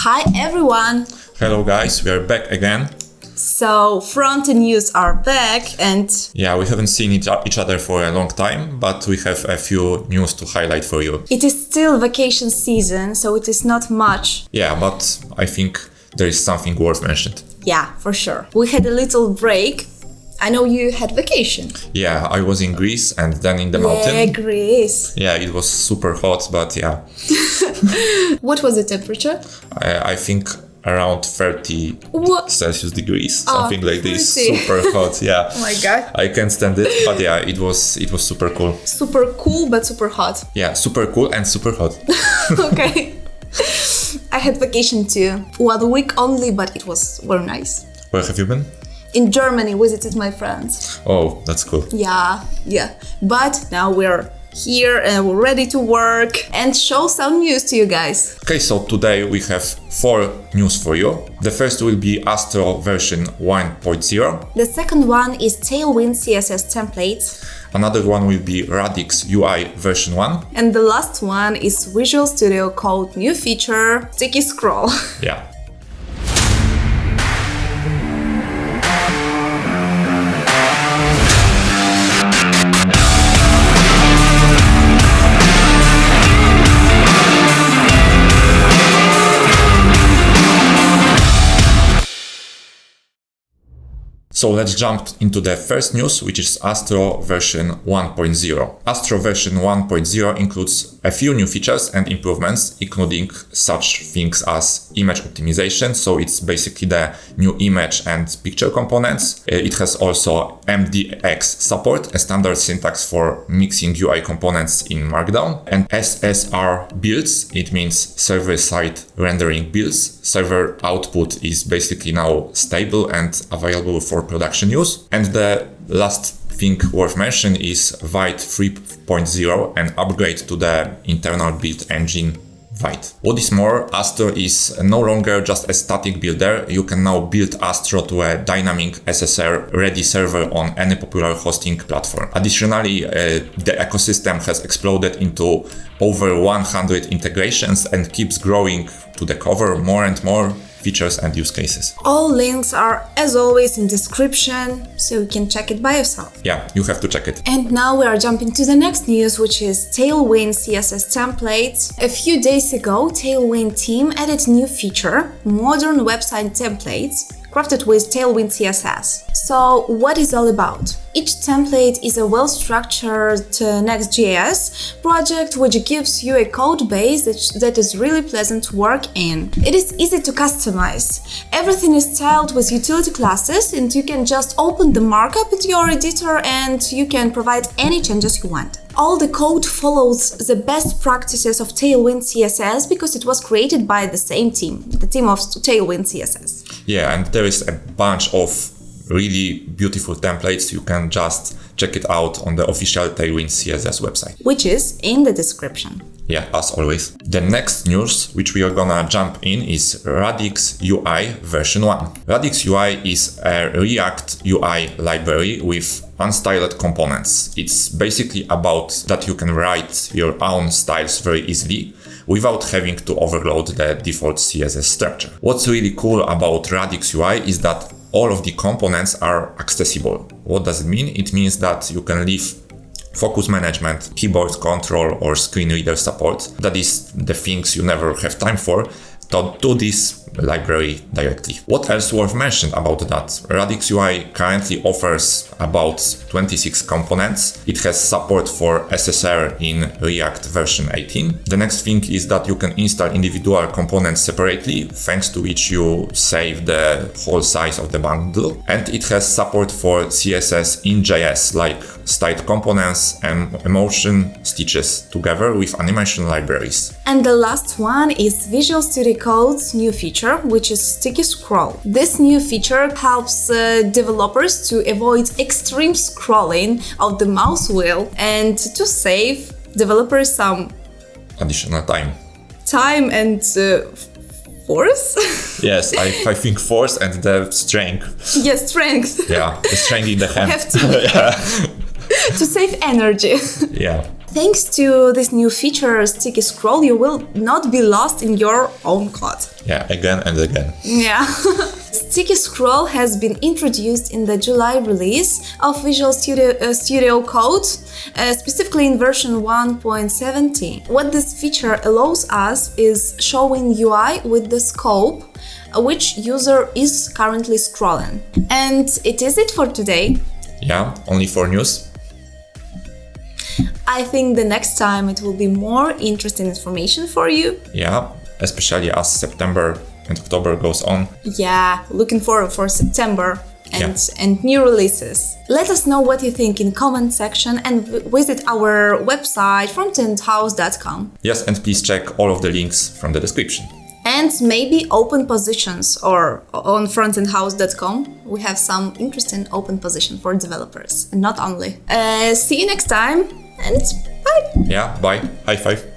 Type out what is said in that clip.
Hi everyone! Hello guys, we are back again. So Frontend news are back and... Yeah, we haven't seen each other for a long time, but we have a few news to highlight for you. It is still vacation season, so it is not much. Yeah, but I think there is something worth mentioning. Yeah, for sure. We had a little break. I know you had vacation. Yeah, I was in Greece and then in the mountain. Yeah, Greece. Yeah, it was super hot, but yeah. What was the temperature? I think around 30 Celsius degrees, something like this. Pretty. Super hot, yeah. Oh my god. I can't stand it, but yeah, it was super cool. Super cool, but super hot. Yeah, super cool and super hot. Okay. I had vacation too. 1 week only, but it was very nice. Where have you been? In Germany, visited my friends. Oh, that's cool. Yeah. But now we're here and we're ready to work and show some news to you guys. Okay, so today we have 4 news for you. The first will be Astro version 1.0. The second one is Tailwind CSS Templates. Another one will be Radix UI version 1. And the last one is Visual Studio Code new feature, Sticky Scroll. Yeah. So let's jump into the first news, which is Astro version 1.0. Astro version 1.0 includes a few new features and improvements, including such things as image optimization. So it's basically the new image and picture components. It has also MDX support, a standard syntax for mixing UI components in Markdown, and SSR builds. It means server-side rendering builds. Server output is basically now stable and available for production use. And the last thing worth mentioning is Vite 3.0, an upgrade to the internal build engine Vite. What is more, Astro is no longer just a static builder. You can now build Astro to a dynamic SSR-ready server on any popular hosting platform. Additionally, the ecosystem has exploded into over 100 integrations and keeps growing to cover more and more features and use cases. All links are, as always, in description, so you can check it by yourself. Yeah, you have to check it. And now we are jumping to the next news, which is Tailwind CSS Templates. A few days ago, Tailwind team added new feature, modern website templates, crafted with Tailwind CSS. So what is all about? Each template is a well-structured Next.js project which gives you a code base that is really pleasant to work in. It is easy to customize. Everything is styled with utility classes and you can just open the markup in your editor and you can provide any changes you want. All the code follows the best practices of Tailwind CSS because it was created by the same team, the team of Tailwind CSS. Yeah, and there is a bunch of really beautiful templates. You can just check it out on the official Tailwind CSS website, which is in the description. Yeah, as always. The next news, which we are gonna jump in, is Radix UI version 1. Radix UI is a React UI library with unstyled components. It's basically about that you can write your own styles very easily without having to overload the default CSS structure. What's really cool about Radix UI is that all of the components are accessible. What does it mean? It means that you can leave focus management, keyboard control, or screen reader support. That is the things you never have time for, to this library directly. What else worth mentioning about that? Radix UI currently offers about 26 components. It has support for SSR in React version 18. The next thing is that you can install individual components separately, thanks to which you save the whole size of the bundle. And it has support for CSS in JS, like styled components and emotion stitches together with animation libraries. And the last one is Visual Studio Code's new feature, which is Sticky Scroll. This new feature helps developers to avoid extreme scrolling of the mouse wheel and to save developers some additional time and force? Yes, I think force and the strength. Yes, strength. Yeah, the strength in the hand. Have to, to save energy. Yeah. Thanks to this new feature, Sticky Scroll, you will not be lost in your own code. Yeah, again and again. Yeah. Sticky Scroll has been introduced in the July release of Visual Studio Code, specifically in version 1.17. What this feature allows us is showing UI with the scope which user is currently scrolling. And it is it for today. Yeah, only 4 news. I think the next time it will be more interesting information for you. Yeah, especially as September and October goes on. Yeah, looking forward for September and new releases. Let us know what you think in comment section and visit our website frontendhouse.com. Yes, and please check all of the links from the description. And maybe open positions or on frontendhouse.com. We have some interesting open position for developers and not only. See you next time and bye. Yeah, bye. High five.